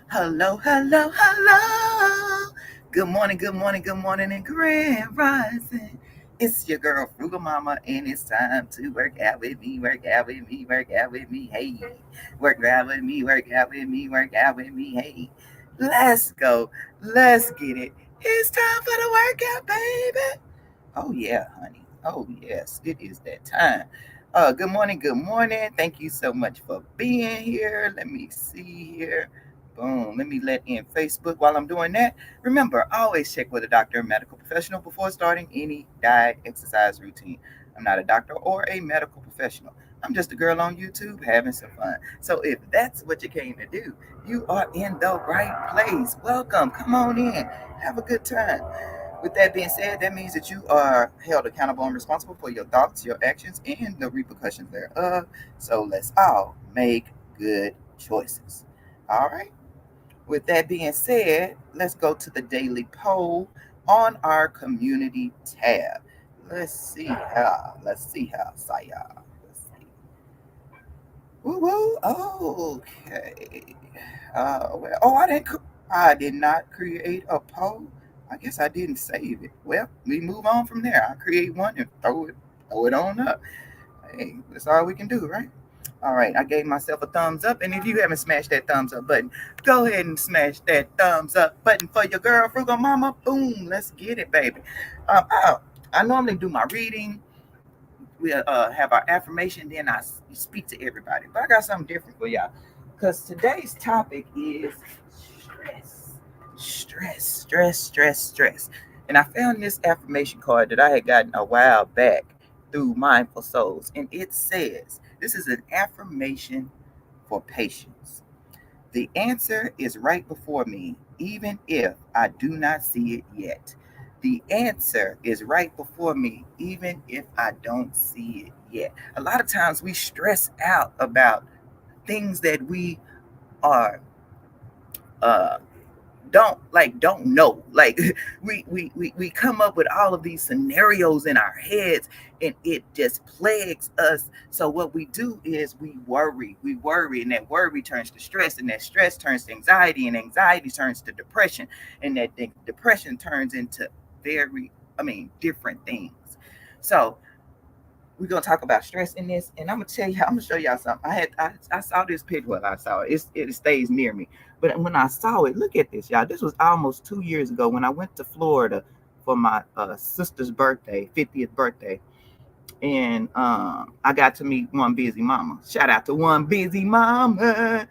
Hello, hello, hello. Good morning, and grand rising. It's your girl, Frugal Mama, and it's time to work out with me, work out with me, work out with me. Hey, work out with me, work out with me, work out with me. Hey, let's go. Let's get it. It's time for the workout, baby. Oh, yeah, honey. Oh, yes, it is that time. Good morning. Good morning. Thank you so much for being here. Let me see here. Boom. Let me let in Facebook while I'm doing that. Remember, always check with a doctor or medical professional before starting any diet exercise routine. I'm not a doctor or a medical professional. I'm just a girl on YouTube having some fun. So if that's what you came to do, you are in the right place. Welcome. Come on in. Have a good time. With that being said, that means that you are held accountable and responsible for your thoughts, your actions, and the repercussions thereof. So let's all make good choices. All right. With that being said, let's go to the daily poll on our community tab. Let's see how, Saya. Let's see. Woo woo. Okay. I did not create a poll. I guess I didn't save it. Well, we move on from there. I create one and throw it on up. Hey, that's all we can do, right? All right, I gave myself a thumbs up, and if you haven't smashed that thumbs up button, go ahead and smash that thumbs up button for your girl, Frugal Mama. Boom, let's get it, baby. I normally do my reading. We have our affirmation, then I speak to everybody. But I got something different for y'all, because today's topic is stress, stress. And I found this affirmation card that I had gotten a while back through Mindful Souls, and it says, "This is an affirmation for patience. The answer is right before me, even if I do not see it yet. The answer is right before me, even if I don't see it yet." A lot of times we stress out about things that we are uh, don't know. Like we come up with all of these scenarios in our heads, and it just plagues us. So what we do is we worry, and that worry turns to stress, and that stress turns to anxiety, and anxiety turns to depression, and that depression turns into different things. So we're gonna talk about stress in this, and I'm gonna tell you, I'm gonna show y'all something. I saw this picture. Well, I saw it. It stays near me. But when I saw it, look at this, y'all. This was almost 2 years ago when I went to Florida for my sister's birthday, 50th birthday, and I got to meet One Busy Mama. Shout out to One Busy Mama.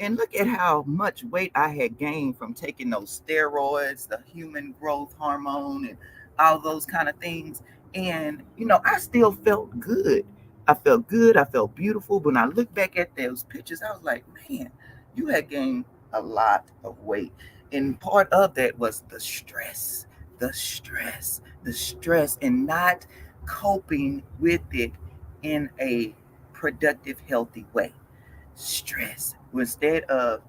And look at how much weight I had gained from taking those steroids, the human growth hormone, and all those kind of things. And, I still felt good. I felt good. I felt beautiful. When I look back at those pictures, I was like, man, you had gained a lot of weight. And part of that was the stress, and not coping with it in a productive, healthy way. Stress. Instead of,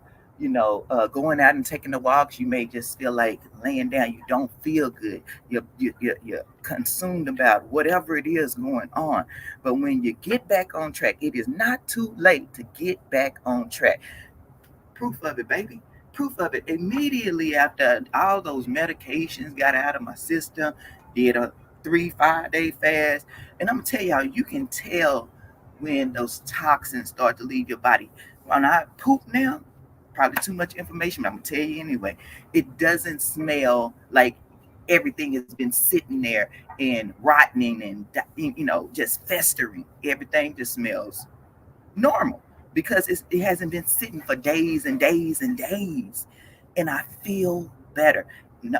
going out and taking the walks, you may just feel like laying down. You don't feel good. You're consumed about whatever it is going on. But when you get back on track, it is not too late to get back on track. Proof of it, baby. Proof of it. Immediately after all those medications got out of my system, did a 3 5 day fast. And I'm gonna tell y'all, you can tell when those toxins start to leave your body. When I poop now, probably too much information, but I'm gonna tell you anyway. It doesn't smell like everything has been sitting there and rotting and just festering. Everything just smells normal, because it hasn't been sitting for days and days and days, and I feel better.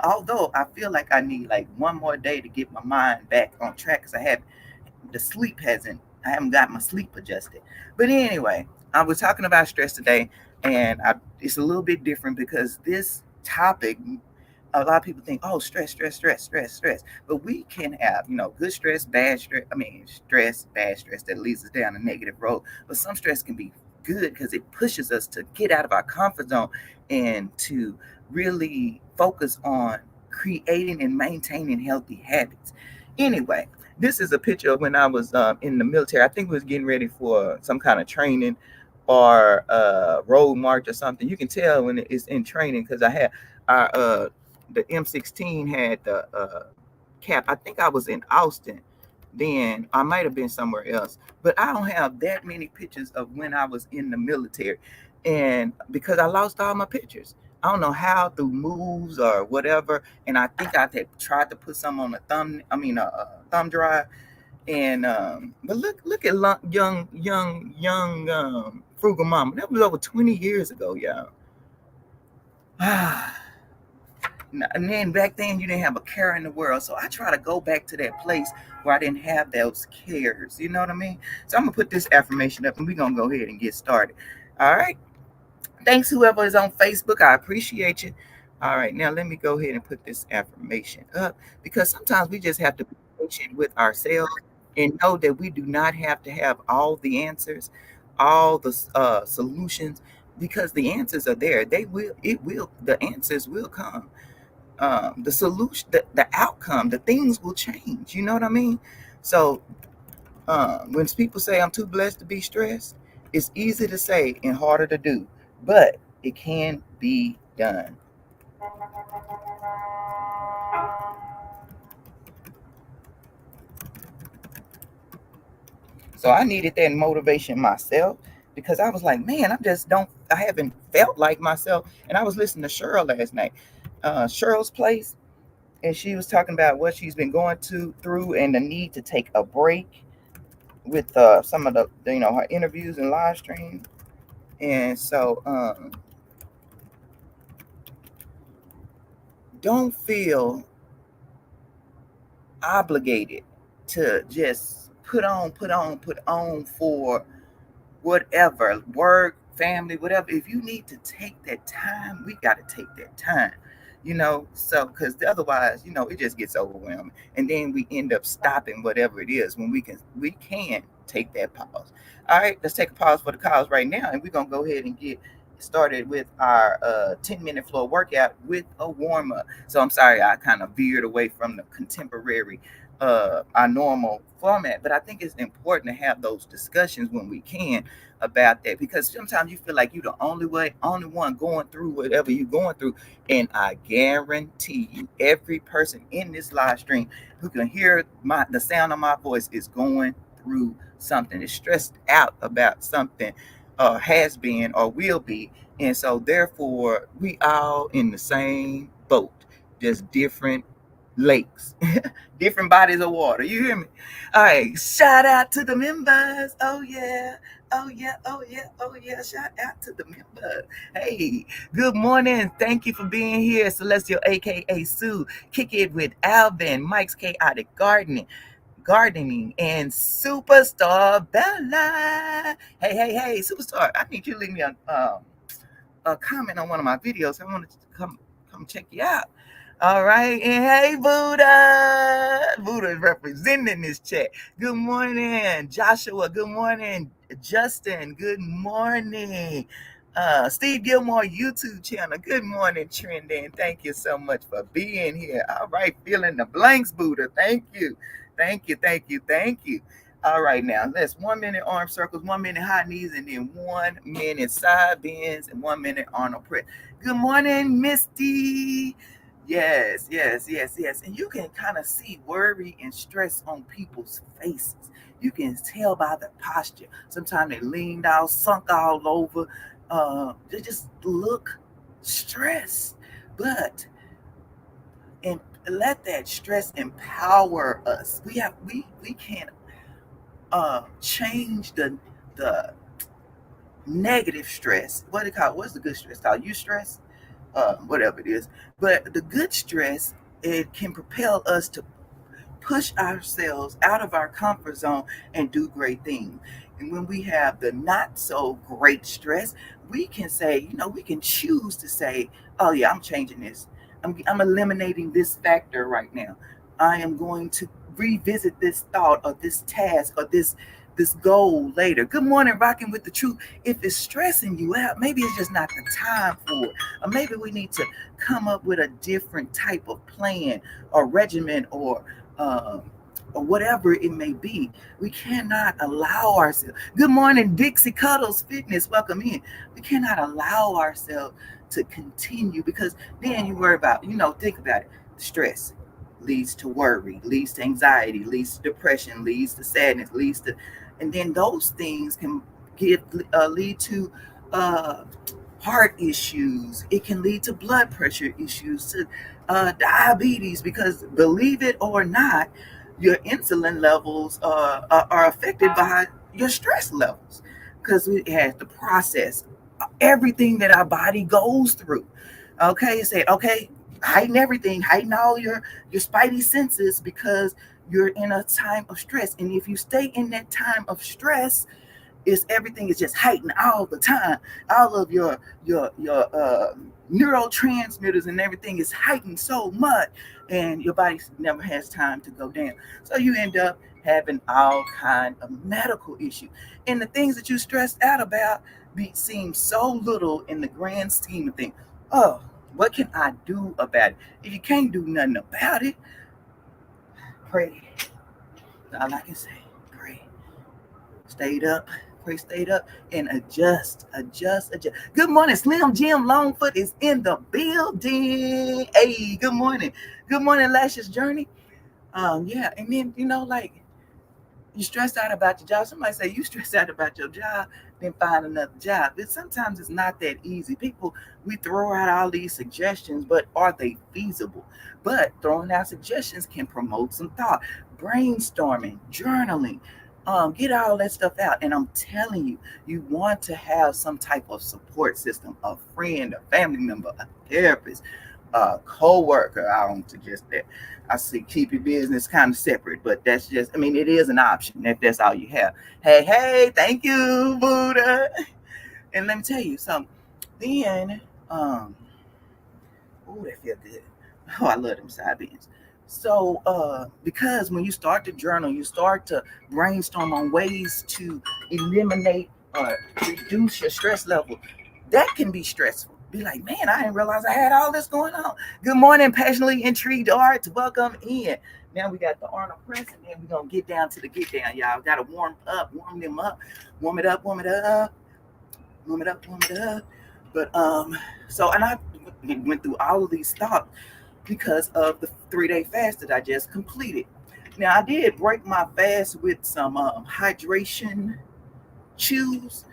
Although I feel like I need like one more day to get my mind back on track, because I haven't got my sleep adjusted. But anyway, I was talking about stress today, and it's a little bit different because this topic, a lot of people think, oh, stress. But we can have, good stress, bad stress. Stress, bad stress that leads us down a negative road. But some stress can be good because it pushes us to get out of our comfort zone and to really focus on creating and maintaining healthy habits. Anyway, this is a picture of when I was in the military. I think we was getting ready for some kind of training. or road march or something. You can tell when it's in training because I had our the M16 had the cap. I think I was in Austin then. I might have been somewhere else, but I don't have that many pictures of when I was in the military, and because I lost all my pictures. I don't know how, through moves or whatever, and I think I had tried to put some on a thumb drive, and but look at young frugal mama. That was over 20 years ago, y'all. And then back then you didn't have a care in the world, so I try to go back to that place where I didn't have those cares. You know what I mean? So I'm gonna put this affirmation up, and we're gonna go ahead and get started. All right. Thanks, whoever is on Facebook. I appreciate you. All right, now let me go ahead and put this affirmation up, because sometimes we just have to be patient with ourselves and know that we do not have to have all the answers, all the solutions, because the answers are there. The answers will come. The solution, the outcome, the things will change. You know what I mean? So when people say I'm too blessed to be stressed, it's easy to say and harder to do, but it can be done. So I needed that motivation myself, because I was like, man, I haven't felt like myself. And I was listening to Cheryl last night, Cheryl's Place, and she was talking about what she's been going through and the need to take a break with some of the her interviews and live streams. And so don't feel obligated to just put on for whatever, work, family, whatever. If you need to take that time, we got to take that time. So because otherwise, it just gets overwhelming, and then we end up stopping whatever it is when we can take that pause. All right, let's take a pause for the cause right now, and we're gonna go ahead and get started with our 10-minute floor workout with a warm up. So I'm sorry I kind of veered away from the contemporary, our normal format, but I think it's important to have those discussions when we can about that, because sometimes you feel like you're the only one going through whatever you're going through. And I guarantee you, every person in this live stream who can hear the sound of my voice is going through something, is stressed out about something, has been or will be. And so therefore we all in the same boat, just different lakes, different bodies of water. You hear me? All right, shout out to the members. Oh yeah. Oh yeah, oh yeah, oh yeah. Shout out to the members. Hey, good morning. Thank you for being here. Celestial, aka Sue. Kick it with Alvin, Mike's Chaotic Gardening, and Superstar Bella. Hey, Superstar. I need you to leave me a comment on one of my videos. I wanted to come check you out. All right, and hey, Buddha is representing this chat. Good morning, Joshua. Good morning, Justin. Good morning, Steve Gilmore YouTube channel. Good morning, Trending. Thank you so much for being here. All right, filling the blanks, Buddha. Thank you. All right, now let's 1 minute arm circles, 1 minute high knees, and then 1 minute side bends, and 1 minute Arnold press. Good morning, Misty. Yes. And you can kind of see worry and stress on people's faces. You can tell by the posture. Sometimes they leaned out, sunk all over. They just look stressed. But and let that stress empower us. We can't change the negative stress. What do you call it? What's the good stress called? Eustress? Whatever it is. But the good stress, it can propel us to push ourselves out of our comfort zone and do great things. And when we have the not so great stress, we can say, we can choose to say, oh yeah, I'm changing this. I'm eliminating this factor right now. I am going to revisit this thought or this task or this goal later. Good morning, rocking with the truth. If it's stressing you out, maybe it's just not the time for it. Or maybe we need to come up with a different type of plan or regimen or or whatever it may be. We cannot allow ourselves. Good morning, Dixie Cuddles Fitness. Welcome in. We cannot allow ourselves to continue, because then you worry about, think about it. Stress leads to worry, leads to anxiety, leads to depression, leads to sadness, leads to, and then those things can lead to uh, heart issues. It can lead to blood pressure issues, to diabetes, because believe it or not, your insulin levels are affected by your stress levels, because it has to process everything that our body goes through. Okay, say okay, heighten everything, heighten all your spidey senses, because you're in a time of stress, and if you stay in that time of stress, is everything is just heightened all the time. All of your neurotransmitters and everything is heightened so much, and your body never has time to go down. So you end up having all kind of medical issues, and the things that you stressed out about seem so little in the grand scheme of things. Oh, what can I do about it? If you can't do nothing about it, pray. That's all I can say. Pray. Stayed up, pray, stayed up, and adjust. Good morning, Slim Jim Longfoot is in the building. Hey, good morning. Good morning, Lashes Journey. Yeah, and then like you stressed out about your job. Somebody say you stressed out about your job, then find another job. But sometimes it's not that easy. People, we throw out all these suggestions, but are they feasible? But throwing out suggestions can promote some thought, brainstorming, journaling. Get all that stuff out. And I'm telling you, you want to have some type of support system, a friend, a family member, a therapist, a co-worker. I don't suggest that. I see keep your business kind of separate, but that's just, I mean, it is an option if that's all you have. Hey, thank you, Buddha. And let me tell you something. Then, oh, that feel good. Oh, I love them side beans. So, because when you start to journal, you start to brainstorm on ways to eliminate or reduce your stress level. That can be stressful. Be like, man, I didn't realize I had all this going on. Good morning, passionately intrigued arts. Welcome in. Now we got the Arnold press, and then we're gonna get down to the get down, y'all. Gotta warm them up, warm it up, warm it up, warm it up, warm it up. But so, and I went through all of these thoughts because of the 3-day fast that I just completed. Now I did break my fast with some hydration chews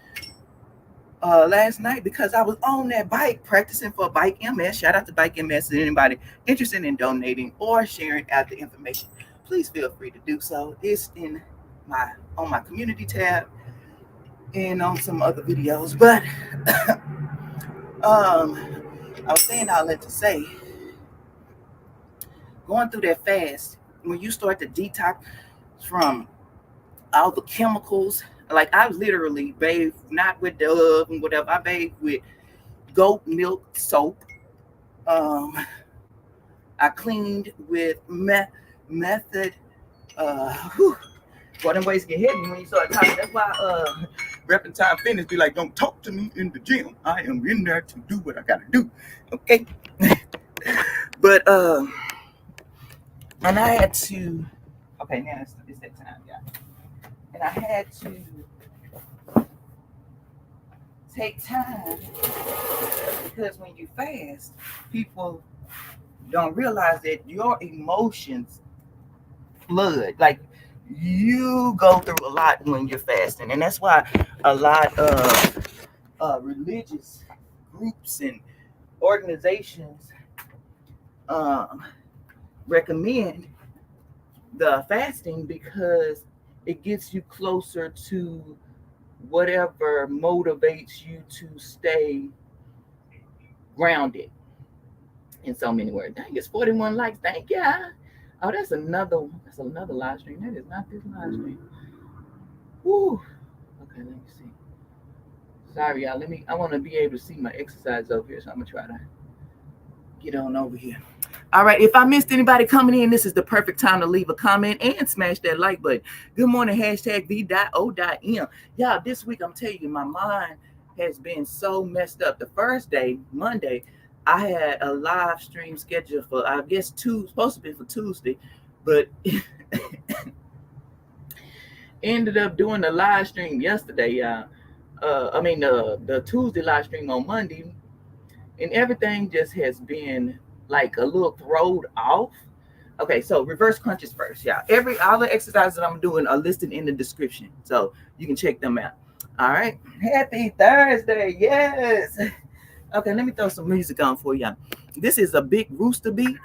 last night, because I was on that bike practicing for Bike MS. Shout out to Bike MS. Anybody interested in donating or sharing out the information, please feel free to do so. It's in on my community tab and on some other videos. But I was saying all that to say, going through that fast, when you start to detox from all the chemicals, like I literally bathed not with Dove and whatever, I bathed with goat milk soap. I cleaned with method. Boy, them ways get heavy when you start talking. That's why Reppin' Time Fitness be like, don't talk to me in the gym. I am in there to do what I gotta do. Okay. But and I had to, okay, now it's that time, yeah. And I had to take time, because when you fast, people don't realize that your emotions flood. Like, you go through a lot when you're fasting, and that's why a lot of religious groups and organizations recommend the fasting, because it gets you closer to whatever motivates you to stay grounded, in so many words. Dang, it's 41 likes. Thank you. Oh, that's another live stream. That is not this live stream. Woo. Okay, let me see. Sorry, y'all. I want to be able to see my exercise over here, so I'm gonna try to get on over here. All right, if I missed anybody coming in, this is the perfect time to leave a comment and smash that like button. Good morning, #V.O.M. Y'all, this week, I'm telling you, my mind has been so messed up. The first day, Monday, I had a live stream scheduled for, I guess, supposed to be for Tuesday, but Ended up doing the live stream yesterday, y'all. The Tuesday live stream on Monday, and everything just has been like a little thrown off. Okay, so reverse crunches first, yeah. All the exercises that I'm doing are listed in the description, so you can check them out. All right, happy Thursday, yes. Okay, let me throw some music on for y'all. This is a Big Rooster beat.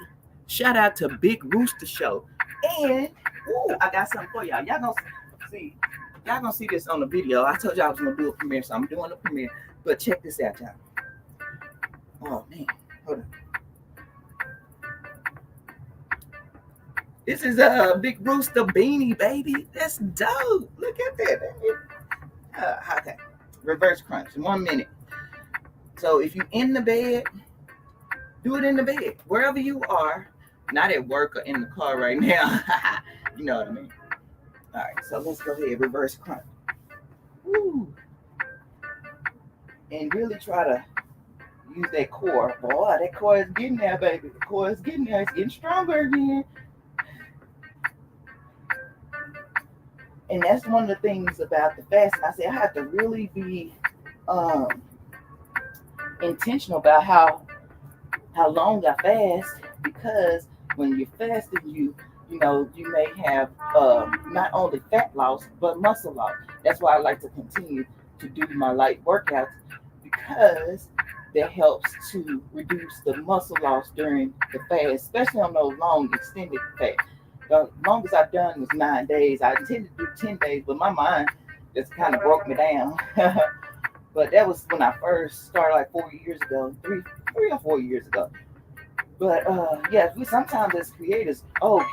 Shout out to Big Rooster Show, and I got something for y'all. See. Y'all gonna see this on the video. I told y'all I was gonna do a premiere, so I'm doing a premiere. But check this out, y'all. Oh man, hold on. This is a Big Rooster beanie, baby. That's dope. Look at that, baby. Okay. Reverse crunch in 1 minute. So if you're in the bed, do it in the bed. Wherever you are, not at work or in the car right now. You know what I mean? All right, so let's go ahead, reverse crunch. Woo. And really try to use that core. Boy, that core is getting there, baby. The core is getting there. It's getting stronger again. And that's one of the things about the fasting. I say I have to really be intentional about how long I fast, because when you're fasting, you may have not only fat loss but muscle loss. That's why I like to continue to do my light workouts, because that helps to reduce the muscle loss during the fast, especially on those long extended fasts. The longest I've done was 9 days. I intended to do 10 days, but my mind just kind of broke me down. But that was when I first started, like 4 years ago, 3 or 4 years ago. But we sometimes as creators, am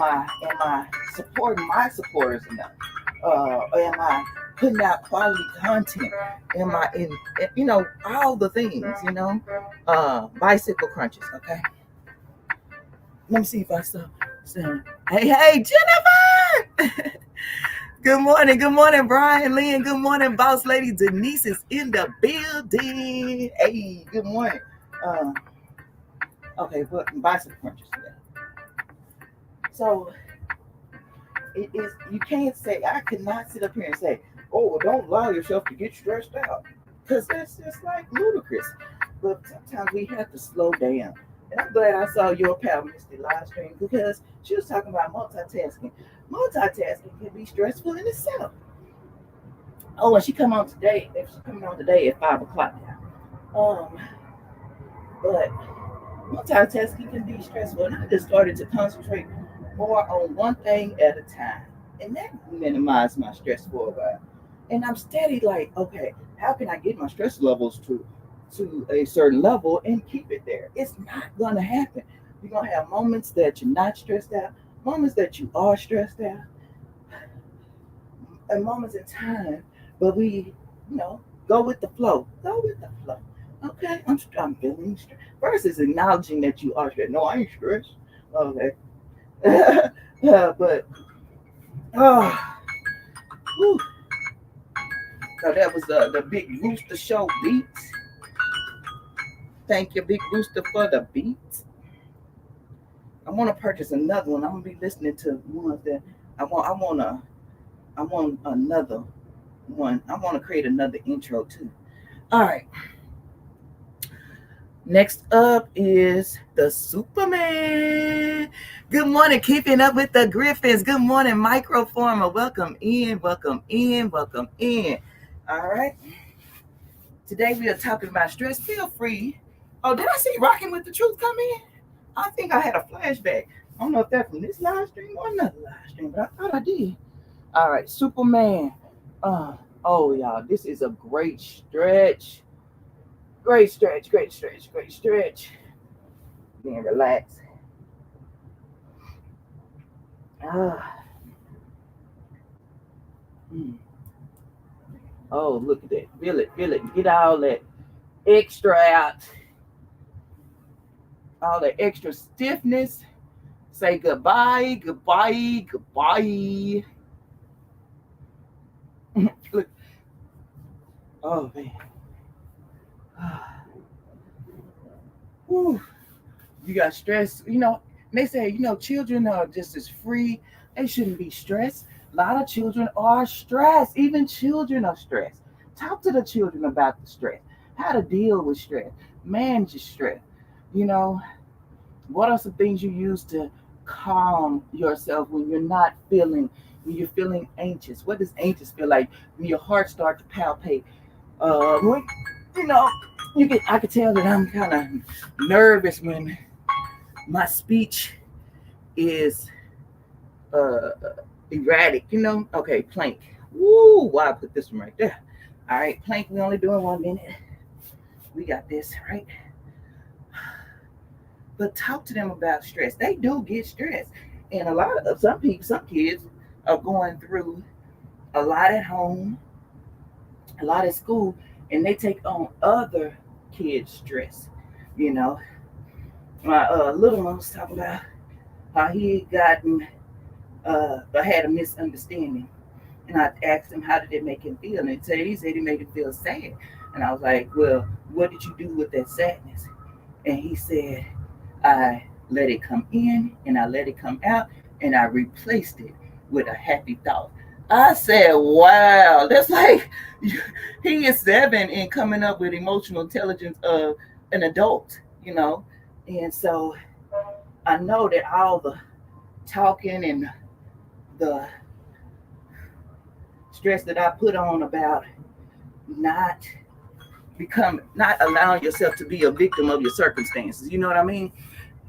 I supporting my supporters enough? Or am I putting out quality content? Am I in all the things, bicycle crunches, okay? Let me see if I stop. Hey, Jennifer! Good morning, Brian, Lynn. Good morning, boss lady Denise is in the building. Hey, good morning. Okay, but bicycle crunches today. So it is. You can't say, I could not sit up here and say, "Oh, well, don't allow yourself to get stressed out," because that's just like ludicrous. But sometimes we have to slow down. And I'm glad I saw your pal Misty live stream, because she was talking about multitasking. Multitasking can be stressful in itself. Oh, and she come on today. If she's coming on today at 5:00 now. But multitasking can be stressful, and I just started to concentrate more on one thing at a time, and that minimized my stress for a while. And I'm steady like, okay, how can I get my stress levels to a certain level and keep it there? It's not gonna happen. You're gonna have moments that you're not stressed out, moments that you are stressed out, and moments in time. But we, go with the flow. Go with the flow. Okay, I'm feeling stressed. First is acknowledging that you are stressed. No, I ain't stressed. Okay. But whew. So that was the Big Rooster Show beats. Thank you, Big Rooster, for the beats. I want to purchase another one. I'm gonna be listening to ones that I want another one. I want to create another intro too. All right. Next up is the Superman. Good morning, keeping up with the Griffins. Good morning, Microformer. Welcome in, welcome in, welcome in. All right. Today we are talking about stress. Feel free. Oh, did I see Rocking with the Truth come in? I think I had a flashback. I don't know if that's from this live stream or another live stream, but I thought I did. All right, Superman. Y'all, this is a great stretch. Great stretch. Being relaxed. Oh, look at that. Feel it. Get all that extra out. All that extra stiffness. Say goodbye. Look. Oh, man. Whew. You got stress. And they say, children are just as free. They shouldn't be stressed. A lot of children are stressed. Even children are stressed. Talk to the children about the stress, how to deal with stress, manage stress. You know, what are some things you use to calm yourself when you're not feeling, when you're feeling anxious? What does anxious feel like when your heart starts to palpate? When, you know, I could tell that I'm kind of nervous when my speech is uh, erratic. Okay, plank. Woo! Why I put this one right there? All right, plank. We only doing 1 minute. We got this right. But talk to them about stress. They do get stressed, and a lot of some people, some kids are going through a lot at home, a lot at school, and they take on other kids' stress. You know, my little one was talking about how he had gotten had a misunderstanding, and I asked him how did it make him feel, and he said he made him feel sad, and I was like, well, what did you do with that sadness? And he said, I let it come in and I let it come out and I replaced it with a happy thought. I said, wow, that's like he is 7 and coming up with emotional intelligence of an adult, you know. And so I know that all the talking and the stress that I put on about not not allowing yourself to be a victim of your circumstances, you know what I mean?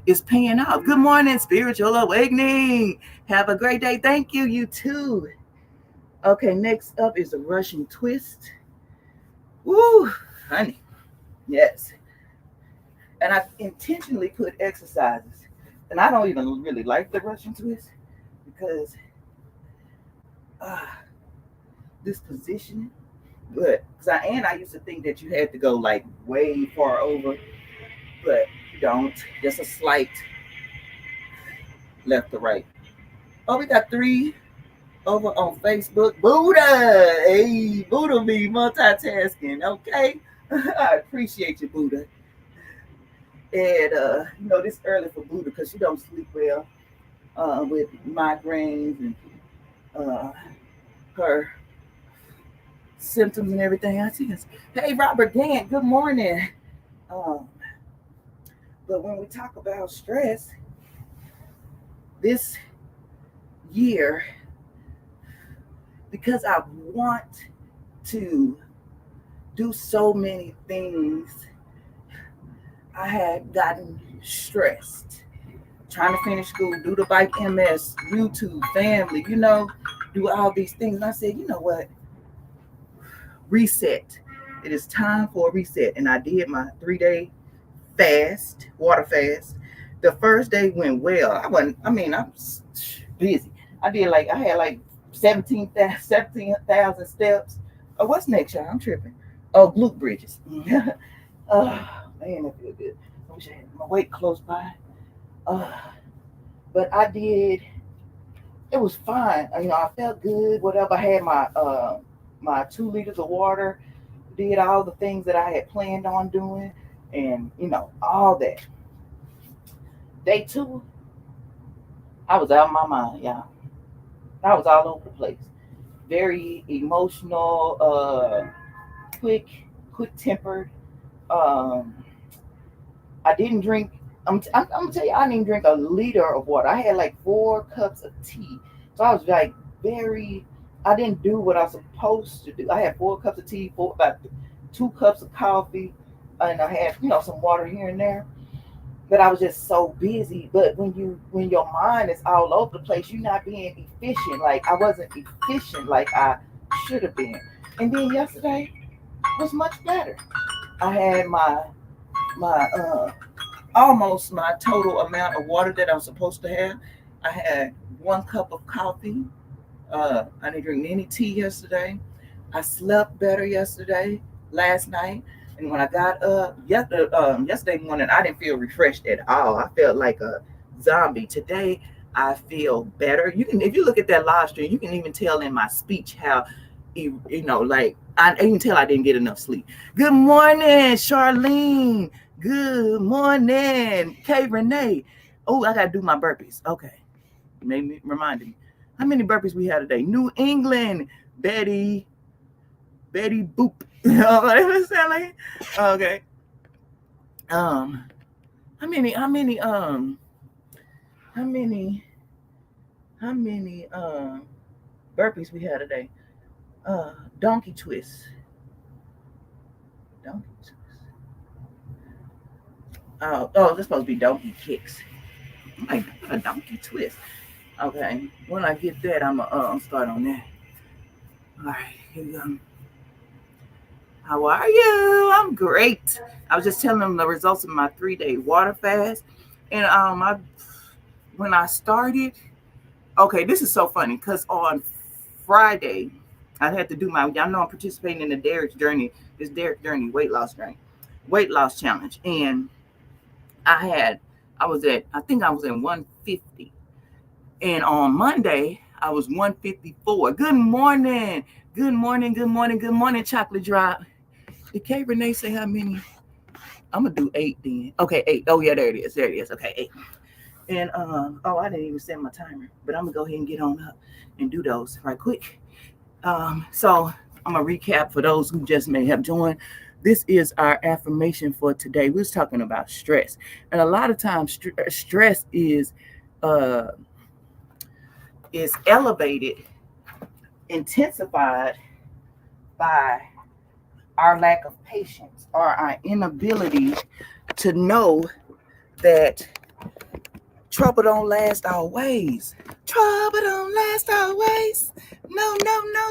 Is paying off. Good morning, spiritual awakening. Have a great day. Thank you. You too. Okay, next up is the Russian twist. Woo, honey. Yes. And I intentionally put exercises. And I don't even really like the Russian twist because uh, this positioning. But I used to think that you had to go like way far over, but you don't. Just a slight left to right. Oh, we got 3 over on Facebook. Buddha! Hey, Buddha be multitasking, okay? I appreciate you, Buddha. And, this early for Buddha because she don't sleep well with migraines and her symptoms and everything. I see this. Hey, Robert Gant, good morning. Um, but when we talk about stress, this year, because I want to do so many things, I had gotten stressed. Trying to finish school, do the bike MS, YouTube, family, do all these things. And I said, you know what? Reset. It is time for a reset. And I did my 3-day fast, water fast. The first day went well. I was busy. I had like 17,000 steps. Oh, what's next, y'all? I'm tripping. Oh, Glute Bridges. Oh, man, that feel good. I wish I had my weight close by. But I did. It was fine. I felt good. Whatever. I had my 2 liters of water. Did all the things that I had planned on doing, and all that. Day 2, I was out of my mind, y'all. I was all over the place. Very emotional, quick tempered. I didn't drink. I'm gonna tell you, I didn't drink a liter of water. I had like 4 cups of tea, so I was like very. I didn't do what I was supposed to do. I had 4 cups of tea, about 2 cups of coffee, and I had some water here and there. But I was just so busy. But when your mind is all over the place, you're not being efficient. Like I wasn't efficient like I should have been. And then yesterday was much better. I had my almost my total amount of water that I'm supposed to have. I had 1 cup of coffee. I didn't drink any tea yesterday. I slept better last night. And when I got up yesterday morning, I didn't feel refreshed at all. I felt like a zombie. Today, I feel better. If you look at that live stream, you can even tell in my speech how, like I even tell I didn't get enough sleep. Good morning, Charlene. Good morning, Kay Renee. Oh, I gotta do my burpees. Okay. Reminded me. How many burpees we had today? New England, Betty Boop. You know what it sound like? Okay. How many burpees we had today? Donkey twist. Donkey twist. Oh, this supposed to be donkey kicks. My God, a donkey twist. Okay. When I get that, I'm gonna start on that. All right, here we go. How are you? I'm great. I was just telling them the results of my 3-day water fast. And when I started, okay, this is so funny because on Friday, I had to do y'all know I'm participating in the Derek Journey weight loss challenge. And I was at 150. And on Monday, I was 154. Good morning, Chocolate Drop. Did Kay Renee say how many? I'm gonna do 8 then. Okay, 8. Oh yeah, there it is. Okay, 8. And I didn't even set my timer, but I'm gonna go ahead and get on up and do those right quick. So I'm gonna recap for those who just may have joined. This is our affirmation for today. We're talking about stress, and a lot of times stress is elevated, intensified by our lack of patience or our inability to know that trouble don't last always. Trouble don't last always. No,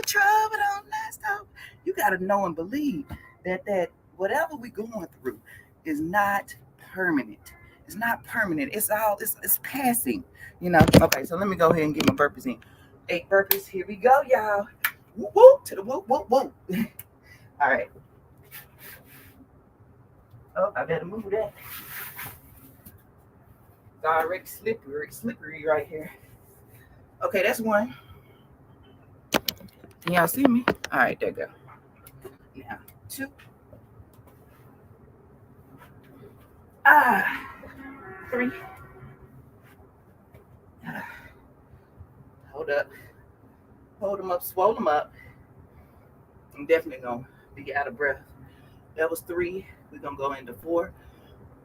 trouble don't last always. You got to know and believe that whatever we're going through is not permanent. It's not permanent. It's passing, you know. Okay, so let me go ahead and get my burpees in. 8 burpees. Here we go, y'all. Whoop, whoop, to the whoop, whoop, whoop. All right. Oh, I better move that. It's already slippery right here. Okay, that's 1. Can y'all see me? All right, there you go. Now, 2. 3. Hold up. Hold them up, swole them up. I'm definitely going to be out of breath. That was 3. We're going to go into 4.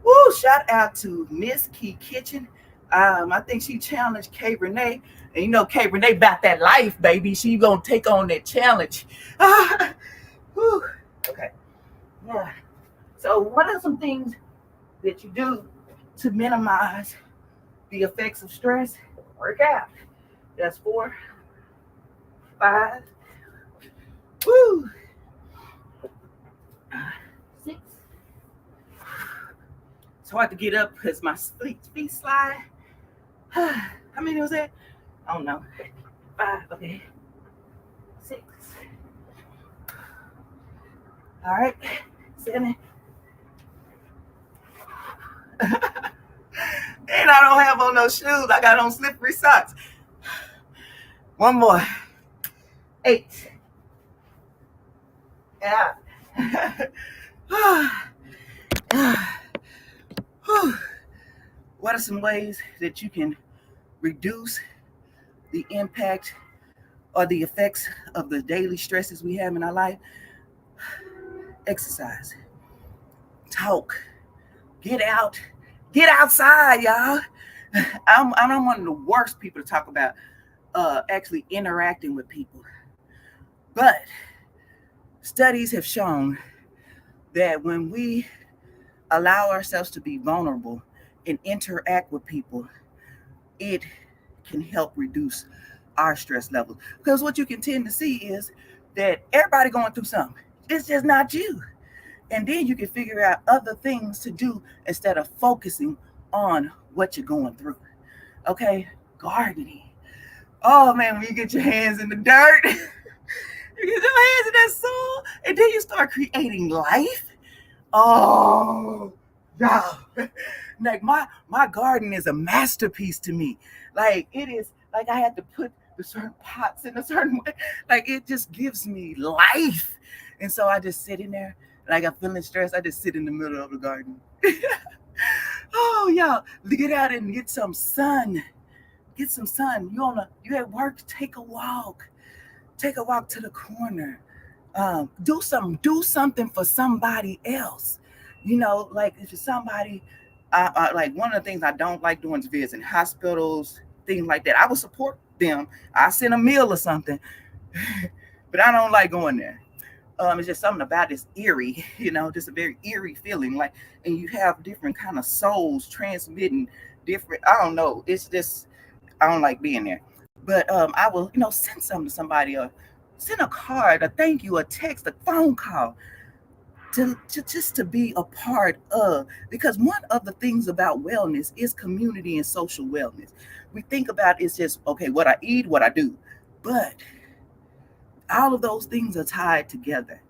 Woo, shout out to Miss Key Kitchen. I think she challenged Kay Renee. And you know Kay Renee about that life, baby. She going to take on that challenge. Whew. Okay. Yeah. So what are some things that you do to minimize the effects of stress? Work out. That's 4. 5. Woo. 6. It's hard to get up because my feet slide. How many was that? I don't know. 5. Okay. 6. All right. 7. And I don't have on no shoes. I got on slippery socks. 1 more. 8. Yeah. What are some ways that you can reduce the impact or the effects of the daily stresses we have in our life? Exercise. Talk. Get out. Get outside, y'all. I'm one of the worst people to talk about actually interacting with people. But studies have shown that when we allow ourselves to be vulnerable and interact with people, it can help reduce our stress levels. Because what you can tend to see is that everybody going through something. It's just not you. And then you can figure out other things to do instead of focusing on what you're going through. Okay? Gardening. Oh man, when you get your hands in the dirt, you get your hands in that soil, and then you start creating life. Oh, yeah. Like my garden is a masterpiece to me. Like it is, like I had to put the certain pots in a certain way. Like it just gives me life. And so I just sit in there. Like I'm feeling stressed, I just sit in the middle of the garden. Oh, y'all, get out and get some sun. Get some sun. You at work, take a walk. Take a walk to the corner. Do something for somebody else. Like if it's somebody, like one of the things I don't like doing is visiting hospitals, things like that. I will support them. I send a meal or something, but I don't like going there. It's just something about it's eerie, just a very eerie feeling. Like, and you have different kind of souls transmitting different. I don't know. It's just I don't like being there. But I will, send something to somebody or send a card, a thank you, a text, a phone call to just to be a part of. Because one of the things about wellness is community and social wellness. We think about it's just okay, what I eat, what I do, but all of those things are tied together.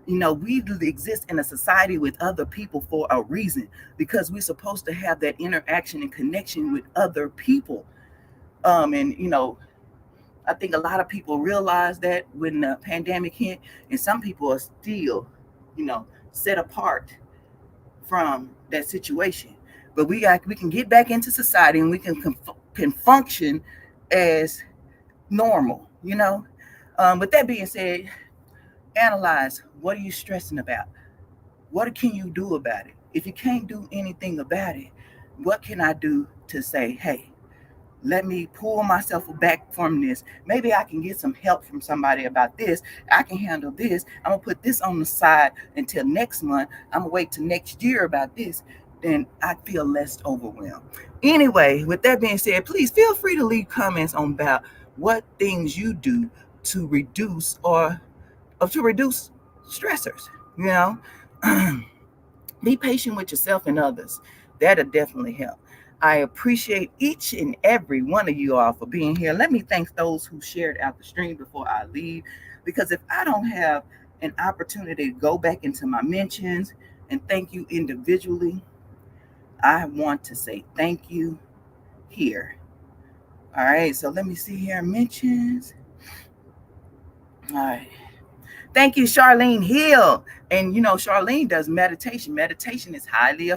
We exist in a society with other people for a reason because we're supposed to have that interaction and connection with other people. And I think a lot of people realize that when the pandemic hit, and some people are still, set apart from that situation. But we can get back into society and we can function as normal. With that being said, analyze what are you stressing about. What can you do about it? If you can't do anything about it, what can I do to say, hey, let me pull myself back from this. Maybe I can get some help from somebody about this. I can handle this. I'm gonna put this on the side until next month. I'm gonna wait till next year about this. Then I feel less overwhelmed. Anyway, with that being said, please feel free to leave comments on about what things you do to reduce stressors. You know, be patient with yourself and others. That'll definitely help. I appreciate each and every one of you all for being here. Let me thank those who shared out the stream before I leave, because if I don't have an opportunity to go back into my mentions and thank you individually, I want to say thank you here. All right, so let me see here. Mentions. All right. Thank you, Charlene Hill. And Charlene does meditation. Meditation is highly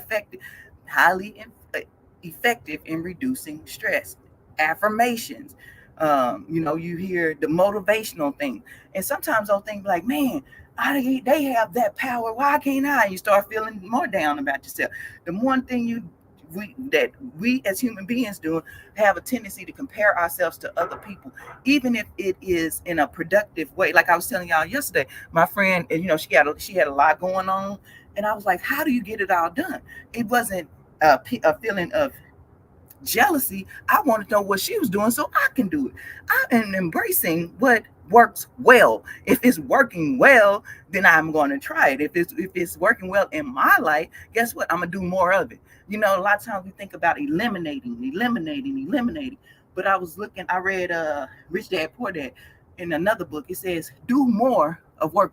effective in reducing stress. Affirmations. You hear the motivational thing. And sometimes those things like, man, they have that power. Why can't I? You start feeling more down about yourself. The one thing we as human beings do have a tendency to compare ourselves to other people, even if it is in a productive way. Like I was telling y'all yesterday, my friend, she had a lot going on, and I was like, how do you get it all done? It wasn't a feeling of jealousy. I wanted to know what she was doing so I can do it. I am embracing what works well. If it's working well, then I'm going to try it. If it's working well in my life, guess what? I'm gonna do more of it. A lot of times we think about eliminating. But I read Rich Dad Poor Dad in another book. It says, do more of what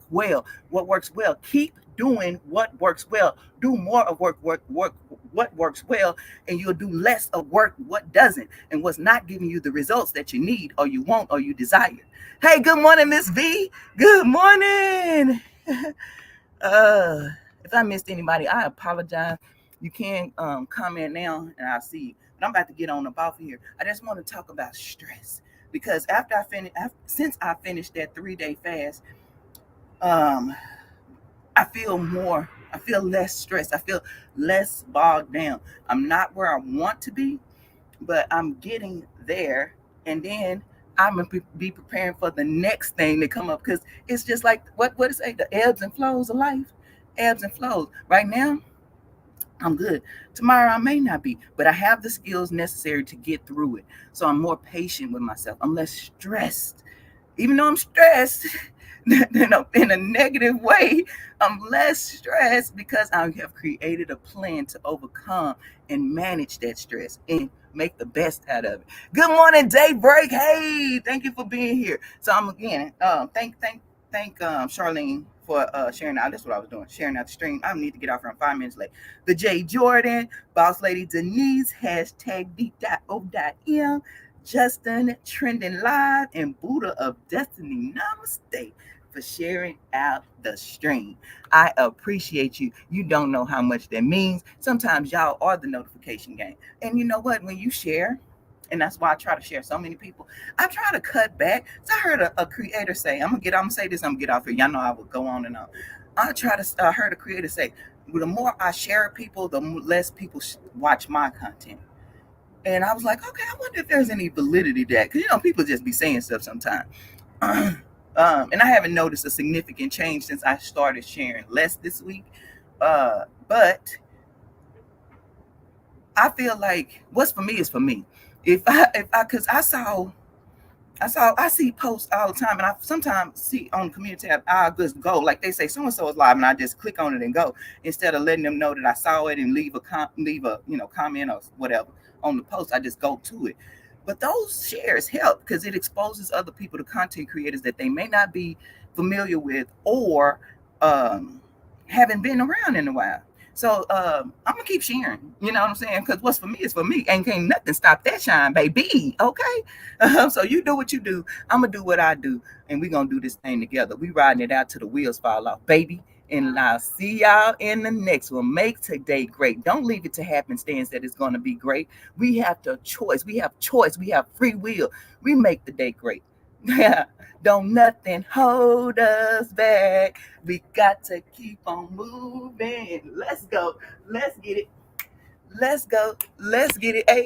works well. Keep doing what works well. Do more of what works well, and you'll do less of work what doesn't and what's not giving you the results that you need or you want or you desire. Hey, good morning, Miss V. Good morning. uh, if I missed anybody, I apologize. You can comment now, and I'll see you. But I'm about to get on up off of here. I just want to talk about stress because since I finished that 3-day fast, um, I feel less stressed. I feel less bogged down. I'm not where I want to be, but I'm getting there. And then I'm gonna be preparing for the next thing to come up because it's just like what is it? The ebbs and flows of life, ebbs and flows. Right now, I'm good. Tomorrow I may not be, but I have the skills necessary to get through it. So I'm more patient with myself. I'm less stressed, even though I'm stressed. In a negative way, I'm less stressed because I have created a plan to overcome and manage that stress and make the best out of it. Good morning, Daybreak. Hey, thank you for being here. So I'm again, thank Charlene for sharing out. That's what I was doing, sharing out the stream. I need to get off around 5 minutes late. The J Jordan, Boss Lady Denise, hashtag deep.o.m. Justin, Trending Live, and Buddha of Destiny. Namaste. for sharing out the stream. I appreciate you. You don't know how much that means. Sometimes y'all are the notification game. And you know what? When you share, and that's why I try to share so many people. I try to cut back. So I heard a creator say, I'm gonna say this, I'm gonna get off here. Y'all know I will go on and on. I heard a creator say, well, the more I share people, the less people watch my content. And I was like, okay, I wonder if there's any validity to that. Because, people just be saying stuff sometimes. And I haven't noticed a significant change since I started sharing less this week. But I feel like what's for me is for me. Because I see posts all the time, and I sometimes see on the community tab, I'll just go. Like they say, so and so is live, and I just click on it and go instead of letting them know that I saw it and leave a comment or whatever on the post. I just go to it. But those shares help because it exposes other people to content creators that they may not be familiar with or haven't been around in a while. So I'm gonna keep sharing. You know what I'm saying? Because what's for me is for me. Ain't can't nothing stop that shine, baby. Okay. So you do what you do. I'm gonna do what I do, and we gonna do this thing together. We riding it out till the wheels fall off, baby. And I'll see y'all in the next one. Make today great. Don't leave it to happenstance that it's gonna be great. We have the choice. We have choice. We have free will. We make the day great. Don't nothing hold us back. We got to keep on moving. Let's go. Let's get it. Let's go. Let's get it. Hey.